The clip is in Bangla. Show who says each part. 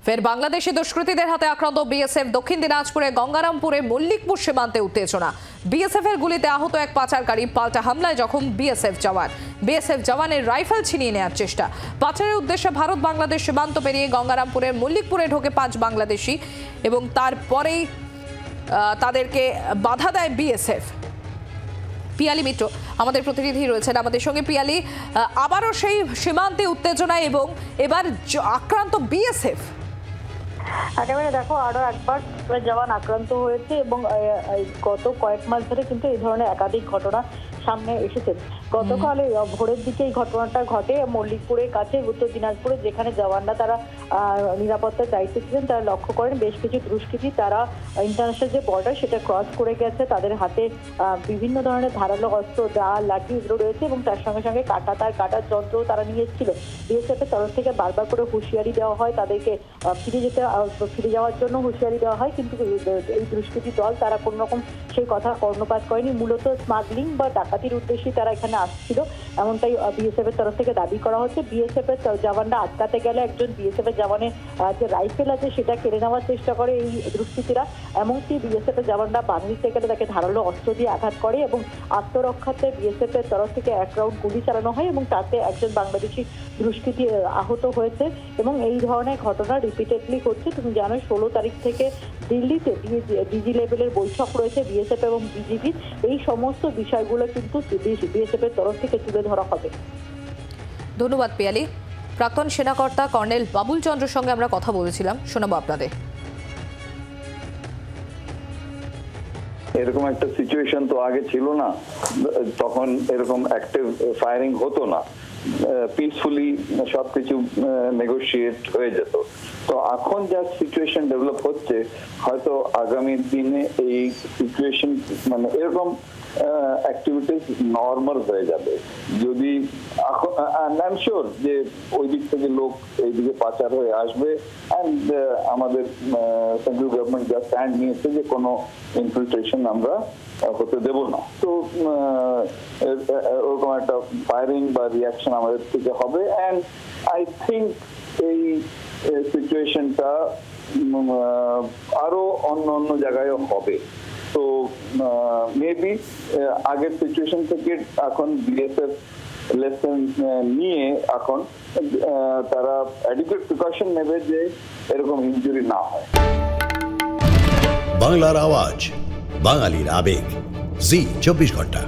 Speaker 1: ফের বাংলাদেশি দুষ্কৃতীদের হাতে আক্রান্ত বিএসএফ। দক্ষিণ দিনাজপুরে গঙ্গারামপুরে মল্লিকপুর সীমান্তে উত্তেজনা। বিএসএফ এর গুলিতে আহত এক পাচারকারী, পাল্টা হামলায় জখম বিএসএফ জওয়ান। বিএসএফ জওয়ানের রাইফেল ছিনিয়ে নেওয়ার চেষ্টা। পাচারের উদ্দেশ্যে ভারত বাংলাদেশ সীমান্ত পেরিয়ে গঙ্গারামপুরের মল্লিকপুরে ঢোকে 5 বাংলাদেশি এবং তারপরেই তাদেরকে বাধা দেয় বিএসএফ। পিয়ালি মিত্র আমাদের প্রতিনিধি রয়েছেন আমাদের সঙ্গে। পিয়ালি, আবারও সেই সীমান্তে উত্তেজনা এবং এবার আক্রান্ত বিএসএফ।
Speaker 2: একেবারে দেখো, আরো একবার জওয়ান আক্রান্ত হয়েছে এবং গত কয়েক মাস ধরে কিন্তু এই ধরনের একাধিক ঘটনা সামনে এসেছে। গতকাল ভোরের দিকে এই ঘটনাটা ঘটে মল্লিকপুরের কাছে, উত্তর দিনাজপুরে, যেখানে জওয়ানরা তারা নিরাপত্তা চাইতেছিলেন। তারা লক্ষ্য করেন বেশ কিছু দুষ্কৃতী তারা ইন্টারন্যাশনাল যে বর্ডার সেটা ক্রস করে গেছে। তাদের হাতে বিভিন্ন ধরনের ধারালো অস্ত্র, দা, লাঠি এগুলো রয়েছে এবং তার সঙ্গে সঙ্গে কাটার যন্ত্র তারা নিয়ে এসেছিল। বিএসএফ এর তরফ থেকে বারবার করে হুঁশিয়ারি দেওয়া হয়, তাদেরকে ফিরে যাওয়ার জন্য হুঁশিয়ারি দেওয়া হয়, কিন্তু এই দুষ্কৃতী দল তারা কোনো রকম সেই কথা কর্ণপাত করেনি। মূলত স্মাগলিং বা ডাকাতির উদ্দেশ্যে তারা এখানে আসছিল, এমনটাই বিএসএফ এর তরফ থেকে দাবি করা হচ্ছে। বিএসএফ এর জওয়ানরা আটকাতে গেলে একজন বিএসএফ এর জওয়ানের যে রাইফেল আছে সেটা কেড়ে নেওয়ার চেষ্টা করে এই দুষ্কৃতীরা। এমনকি বিএসএফ এর জওয়ানরা বাধা দিতে গেলে তাকে ধারালো অস্ত্র দিয়ে আঘাত করে এবং আত্মরক্ষার্থে বিএসএফ এর তরফ থেকে 1 রাউন্ড গুলি চালানো হয় এবং তাতে একজন বাংলাদেশি দুষ্কৃতী আহত হয়েছে। এবং এই ধরনের ঘটনা রিপিটেডলি হচ্ছে। তুমি জানো 16 তারিখ থেকে দিল্লিতে ডিজি লেভেলের বৈঠক রয়েছে বিএসএফ এবং বিজিবি। এই সমস্ত বিষয়গুলো কিন্তু বিএসএফ এর তরফ থেকে তুলে ধরা হবে।
Speaker 1: ধন্যবাদ পিয়ালি। প্রাক্তন সেনাকর্তা কর্নেল বাবুল চন্দ্রের সঙ্গে আমরা কথা বলেছিলাম, শোনাবো আপনাদের।
Speaker 3: এরকম একটা সিচুয়েশন তো আগে ছিল না, তখন এরকম অ্যাক্টিভ ফায়ারিং হতো না, পিসফুলি সবকিছু নেগোশিয়েট হয়ে যেত। তো এখন যা সিচুয়েশন ডেভেলপ হচ্ছে, হয়তো আগামী দিনে এই সিচুয়েশন মানে এরকম অ্যাক্টিভিটিস নর্মাল হয়ে যাবে। যদি আই এম শিওর যে ওই দিক থেকে লোক এইদিকে পাচার হয়ে আসবে। অ্যান্ড আমাদের সেন্ট্রাল গভর্নমেন্ট যা স্ট্যান্ড নিয়েছে যে কোনো ইনফিলট্রেশন আমরা হতে দেব না। তো ওরকম একটা ফায়ারিং বা রিয়াকশন আমাদের থেকে হবে। অ্যান্ড আই থিঙ্ক এই সিচুয়েশনটা আরো অন্য জায়গায়ও হবে। তো মেবি আগের সিচুয়েশন থেকে এখন বিএসএফ লেসন নিয়ে এখন তারা অ্যাডিকুয়েট প্রিকশন নেবে যে এরকম ইনজুরি না হয়।
Speaker 4: বাংলার আওয়াজ, বাঙালির আবেগ, জি 24 ঘন্টা।